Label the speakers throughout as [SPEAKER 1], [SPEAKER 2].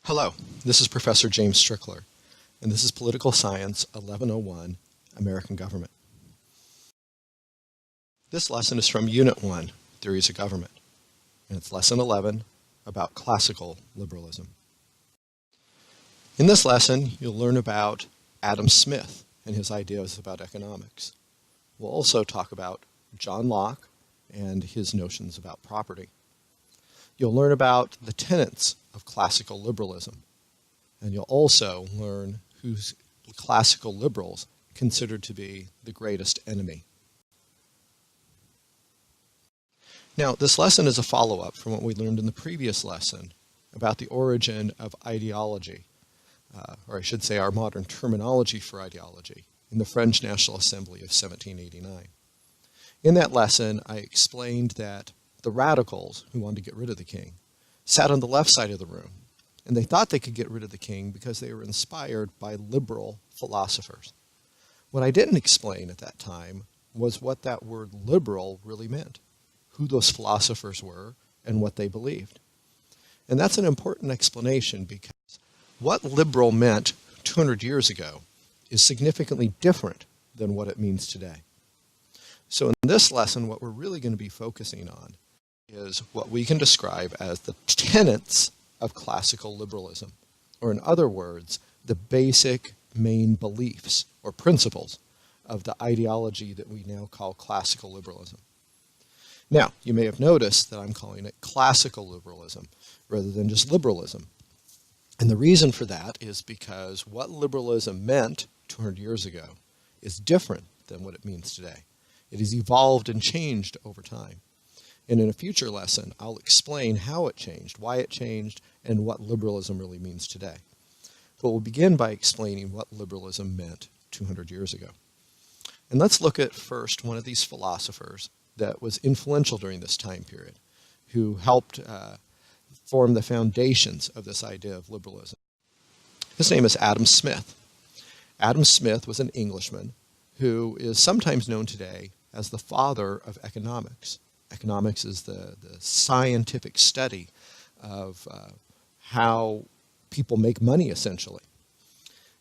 [SPEAKER 1] Hello, this is Professor James Strickler, and this is Political Science 1101, American Government. This lesson is from Unit 1, Theories of Government, and it's Lesson 11 about classical liberalism. In this lesson, you'll learn about Adam Smith and his ideas about economics. We'll also talk about John Locke and his notions about property. You'll learn about the tenets of classical liberalism, and you'll also learn who's classical liberals considered to be the greatest enemy. Now, this lesson is a follow-up from what we learned in the previous lesson about the origin of ideology, or I should say our modern terminology for ideology, in the French National Assembly of 1789. In that lesson, I explained that the radicals, who wanted to get rid of the king, sat on the left side of the room, and they thought they could get rid of the king because they were inspired by liberal philosophers. What I didn't explain at that time was what that word liberal really meant, who those philosophers were, and what they believed. And that's an important explanation because what liberal meant 200 years ago is significantly different than what it means today. So in this lesson, what we're really going to be focusing on is what we can describe as the tenets of classical liberalism, or in other words, the basic main beliefs or principles of the ideology that we now call classical liberalism. Now, you may have noticed that I'm calling it classical liberalism rather than just liberalism. And the reason for that is because what liberalism meant 200 years ago is different than what it means today. It has evolved and changed over time. And in a future lesson, I'll explain how it changed, why it changed, and what liberalism really means today. But we'll begin by explaining what liberalism meant 200 years ago. And let's look at first one of these philosophers that was influential during this time period, who helped form the foundations of this idea of liberalism. His name is Adam Smith. Adam Smith was an Englishman who is sometimes known today as the father of economics. Economics is the scientific study of how people make money, essentially.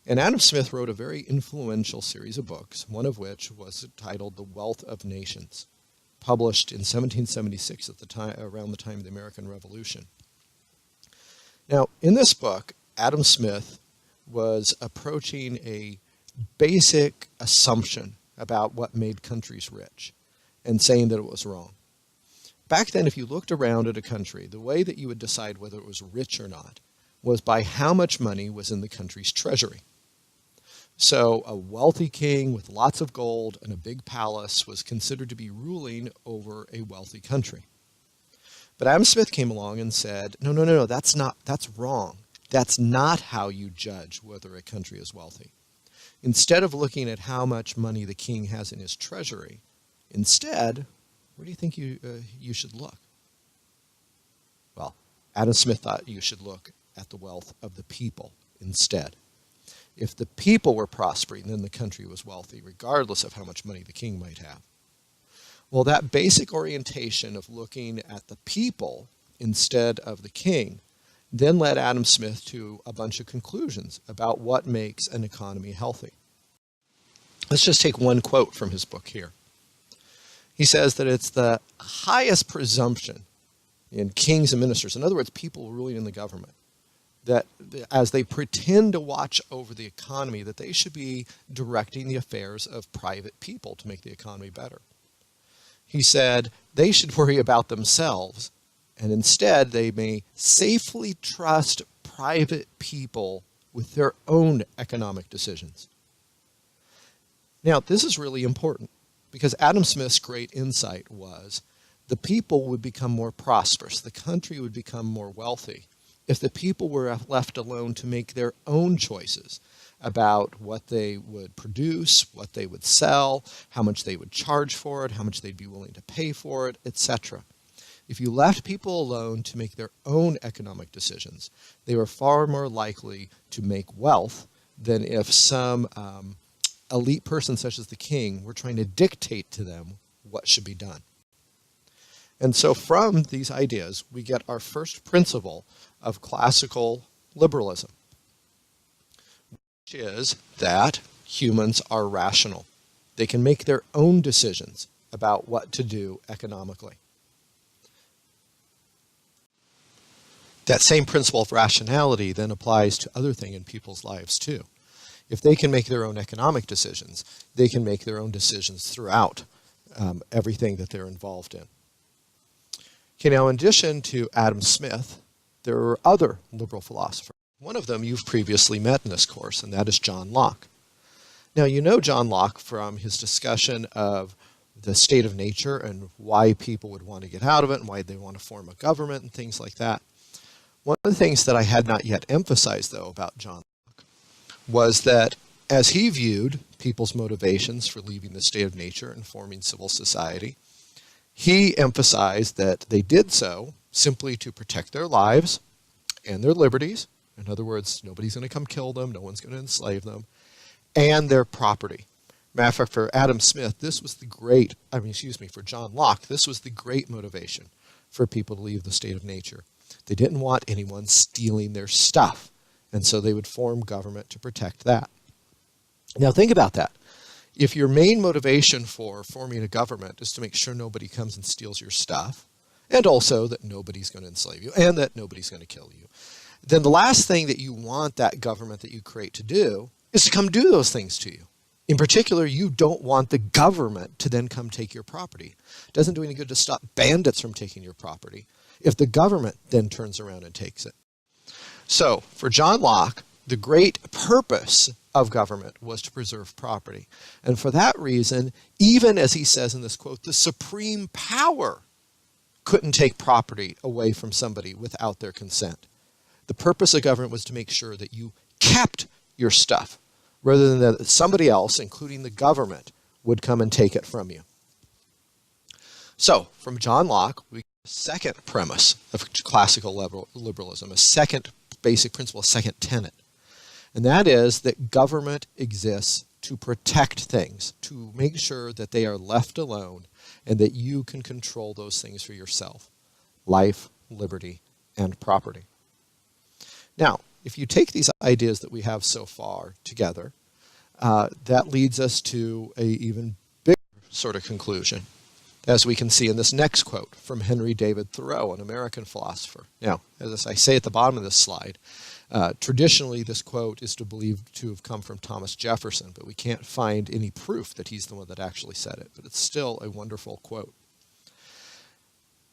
[SPEAKER 1] And Adam Smith wrote a very influential series of books, one of which was titled The Wealth of Nations, published in 1776 at the time, around the time of the American Revolution. Now, in this book, Adam Smith was approaching a basic assumption about what made countries rich and saying that it was wrong. Back then, if you looked around at a country, the way that you would decide whether it was rich or not was by how much money was in the country's treasury. So a wealthy king with lots of gold and a big palace was considered to be ruling over a wealthy country. But Adam Smith came along and said, no, that's wrong. That's not how you judge whether a country is wealthy. Instead of looking at how much money the king has in his treasury, instead, where do you think you should look? Well, Adam Smith thought you should look at the wealth of the people instead. If the people were prospering, then the country was wealthy, regardless of how much money the king might have. Well, that basic orientation of looking at the people instead of the king then led Adam Smith to a bunch of conclusions about what makes an economy healthy. Let's just take one quote from his book here. He says that it's the highest presumption in kings and ministers, in other words, people ruling in the government, that as they pretend to watch over the economy, that they should be directing the affairs of private people to make the economy better. He said they should worry about themselves, and instead they may safely trust private people with their own economic decisions. Now, this is really important because Adam Smith's great insight was the people would become more prosperous, the country would become more wealthy if the people were left alone to make their own choices about what they would produce, what they would sell, how much they would charge for it, how much they'd be willing to pay for it, etc. If you left people alone to make their own economic decisions, they were far more likely to make wealth than if some elite person such as the king were trying to dictate to them what should be done. And so from these ideas, we get our first principle of classical liberalism, which is that humans are rational. They can make their own decisions about what to do economically. That same principle of rationality then applies to other things in people's lives too. If they can make their own economic decisions, they can make their own decisions throughout everything that they're involved in. Okay, now in addition to Adam Smith, there are other liberal philosophers. One of them you've previously met in this course, and that is John Locke. Now you know John Locke from his discussion of the state of nature and why people would want to get out of it and why they want to form a government and things like that. One of the things that I had not yet emphasized, though, about John Locke was that as he viewed people's motivations for leaving the state of nature and forming civil society, he emphasized that they did so simply to protect their lives and their liberties. In other words, nobody's going to come kill them, no one's going to enslave them, and their property. Matter of fact, for Adam Smith, this was the great, for John Locke, this was the great motivation for people to leave the state of nature. They didn't want anyone stealing their stuff, and so they would form government to protect that. Now think about that. If your main motivation for forming a government is to make sure nobody comes and steals your stuff, and also that nobody's going to enslave you, and that nobody's going to kill you, then the last thing that you want that government that you create to do is to come do those things to you. In particular, you don't want the government to then come take your property. It doesn't do any good to stop bandits from taking your property if the government then turns around and takes it. So, for John Locke, the great purpose of government was to preserve property. And for that reason, even as he says in this quote, the supreme power couldn't take property away from somebody without their consent. The purpose of government was to make sure that you kept your stuff, rather than that somebody else, including the government, would come and take it from you. So, from John Locke, we get a second premise of classical liberalism, a second basic principle, a second tenet. And that is that government exists to protect things, to make sure that they are left alone and that you can control those things for yourself. Life, liberty, and property. Now, if you take these ideas that we have so far together, that leads us to an even bigger sort of conclusion, as we can see in this next quote from Henry David Thoreau, an American philosopher. Now, as I say at the bottom of this slide, traditionally this quote is believed to have come from Thomas Jefferson, but we can't find any proof that he's the one that actually said it, but it's still a wonderful quote.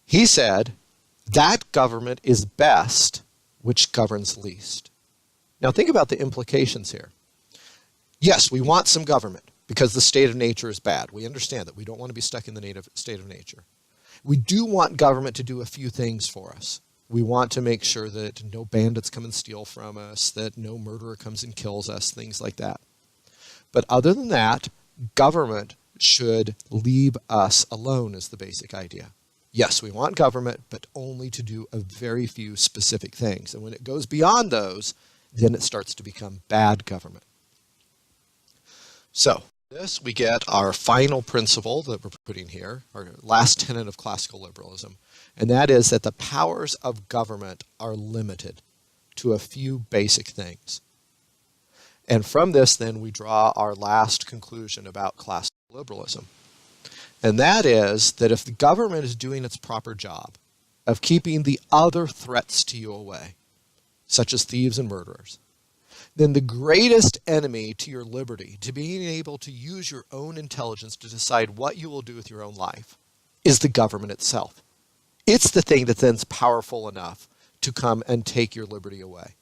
[SPEAKER 1] He said, "That government is best which governs least." Now think about the implications here. Yes, we want some government because the state of nature is bad. We understand that. We don't want to be stuck in the state of nature. We do want government to do a few things for us. We want to make sure that no bandits come and steal from us, that no murderer comes and kills us, things like that. But other than that, government should leave us alone is the basic idea. Yes, we want government, but only to do a very few specific things. And when it goes beyond those, then it starts to become bad government. So, this we get our final principle that we're putting here, our last tenet of classical liberalism, and that is that the powers of government are limited to a few basic things. And from this, then, we draw our last conclusion about classical liberalism. And that is that if the government is doing its proper job of keeping the other threats to you away, such as thieves and murderers, then the greatest enemy to your liberty, to being able to use your own intelligence to decide what you will do with your own life, is the government itself. It's the thing that then's powerful enough to come and take your liberty away.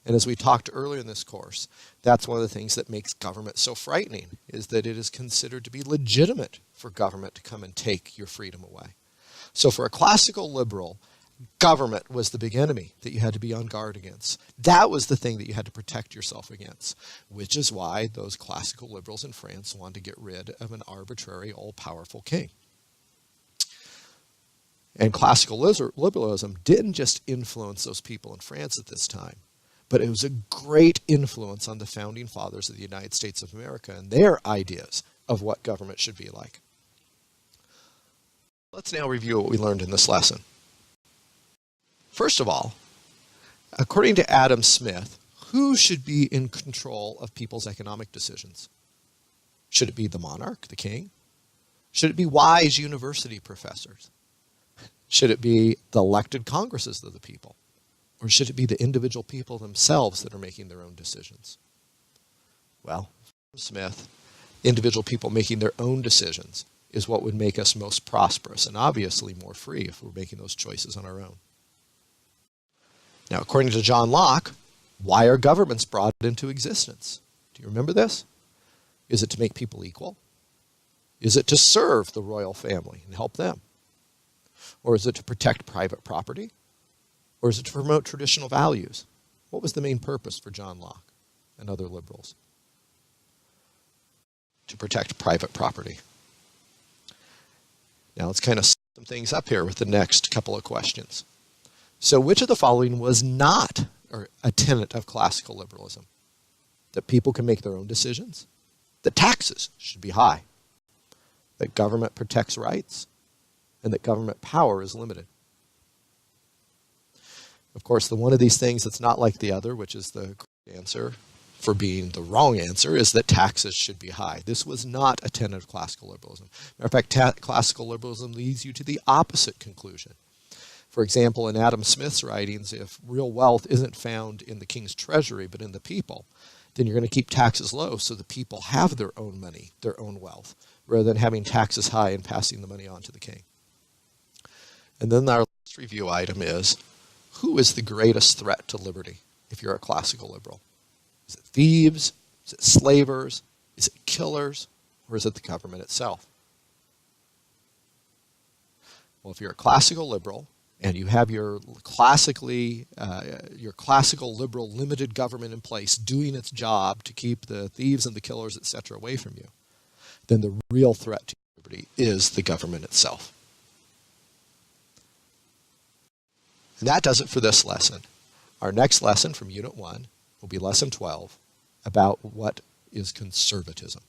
[SPEAKER 1] And as we talked earlier in this course, that's one of the things that makes government so frightening, is that it is considered to be legitimate for government to come and take your freedom away. So for a classical liberal, government was the big enemy that you had to be on guard against. That was the thing that you had to protect yourself against, which is why those classical liberals in France wanted to get rid of an arbitrary, all-powerful king. And classical liberalism didn't just influence those people in France at this time, but it was a great influence on the founding fathers of the United States of America and their ideas of what government should be like. Let's now review what we learned in this lesson. First of all, According to Adam Smith, who should be in control of people's economic decisions? Should it be the monarch, the king? Should it be wise university professors? Should it be the elected congresses of the people? Or should it be the individual people themselves that are making their own decisions? Well, Smith, individual people making their own decisions is what would make us most prosperous and obviously more free if we're making those choices on our own. Now, according to John Locke, why are governments brought into existence? Do you remember this? Is it to make people equal? Is it to serve the royal family and help them? Or is it to protect private property? Or is it to promote traditional values? What was the main purpose for John Locke and other liberals? To protect private property. Now let's kind of sum some things up here with the next couple of questions. So which of the following was not a tenet of classical liberalism? That people can make their own decisions, that taxes should be high, that government protects rights, and that government power is limited. Of course, the one of these things that's not like the other, which is the correct answer for being the wrong answer, is that taxes should be high. This was not a tenet of classical liberalism. Matter of fact, classical liberalism leads you to the opposite conclusion. For example, in Adam Smith's writings, if real wealth isn't found in the king's treasury but in the people, then you're going to keep taxes low so the people have their own money, their own wealth, rather than having taxes high and passing the money on to the king. And then our last review item is, who is the greatest threat to liberty if you're a classical liberal? Is it thieves? Is it slavers? Is it killers? Or is it the government itself? Well, if you're a classical liberal, and you have your classical liberal limited government in place doing its job to keep the thieves and the killers, etc., away from you, then the real threat to liberty is the government itself. And that does it for this lesson. Our next lesson from Unit 1 will be Lesson 12 about what is conservatism.